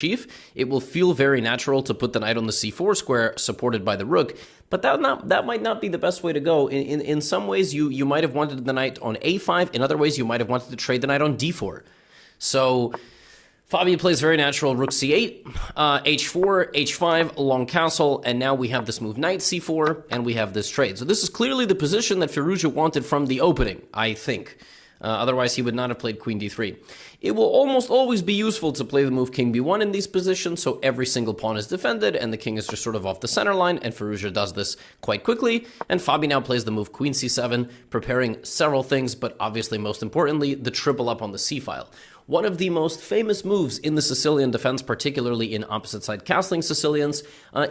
chief, it will feel very natural to put the knight on the c4 square supported by the rook, but that might not be the best way to go. In some ways, you might have wanted the knight on a5. In other ways, you might have wanted to trade the knight on d4. So Fabi plays very natural, rook c8, h4, h5, long castle, and now we have this move knight c4, and we have this trade. So this is clearly the position that Firouzja wanted from the opening, I think. Otherwise, he would not have played queen d3. It will almost always be useful to play the move king b1 in these positions, so every single pawn is defended, and the king is just sort of off the center line, and Firouzja does this quite quickly, and Fabi now plays the move queen c7, preparing several things, but obviously most importantly, the triple up on the c-file. One of the most famous moves in the Sicilian defense, particularly in opposite-side castling Sicilians,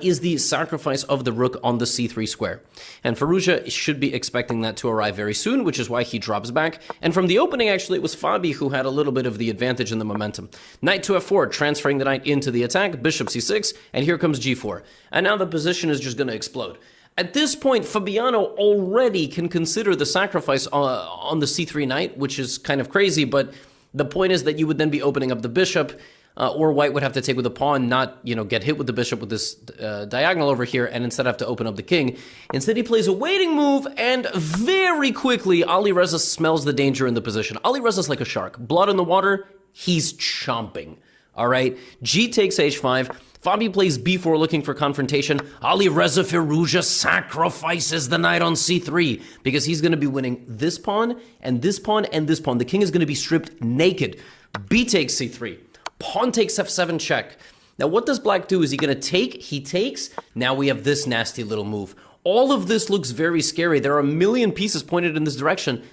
is the sacrifice of the rook on the c3 square. And Firouzja should be expecting that to arrive very soon, which is why he drops back. And from the opening, actually, it was Fabi who had a little bit of the advantage in the momentum. Knight to f4, transferring the knight into the attack, bishop c6, and here comes g4. And now the position is just going to explode. At this point, Fabiano already can consider the sacrifice on the c3 knight, which is kind of crazy, but the point is that you would then be opening up the bishop, or white would have to take with a pawn, not, get hit with the bishop with this diagonal over here, and instead have to open up the king. Instead, he plays a waiting move, and very quickly, Alireza smells the danger in the position. Alireza's like a shark. Blood in the water, he's chomping. All right? G takes h5. Fabi plays b4 looking for confrontation. Alireza Firouzja sacrifices the knight on c3 because he's going to be winning this pawn and this pawn and this pawn. The king is going to be stripped naked. B takes c3. Pawn takes f7 check. Now what does black do? Is he going to take? He takes. Now we have this nasty little move. All of this looks very scary. There are a million pieces pointed in this direction,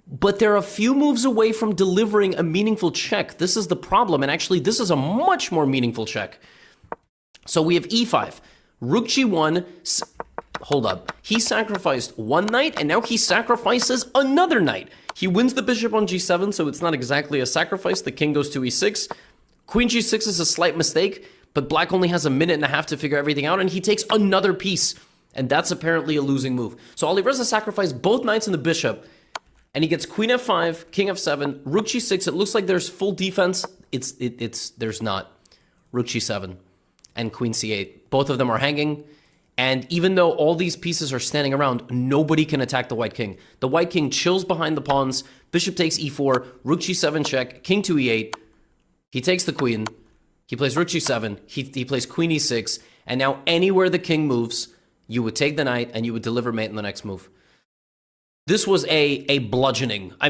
but they're a few moves away from delivering a meaningful check. This is the problem, and actually this is a much more meaningful check. So we have e5, rook g1, hold up, he sacrificed one knight, and now he sacrifices another knight. He wins the bishop on g7, so it's not exactly a sacrifice. The king goes to e6. Queen g6 is a slight mistake, but black only has a minute and a half to figure everything out, and he takes another piece, and that's apparently a losing move. So Alireza sacrificed both knights and the bishop, and he gets queen f5, king f7, rook g6. It looks like there's full defense. There's not. Rook g7. And queen c8. Both of them are hanging, and even though all these pieces are standing around, nobody can attack the white king. The white king chills behind the pawns, bishop takes e4, rook g7 check, king to e8, he takes the queen, he plays rook g7, he plays queen e6, and now anywhere the king moves, you would take the knight and you would deliver mate in the next move. This was a bludgeoning. I mean,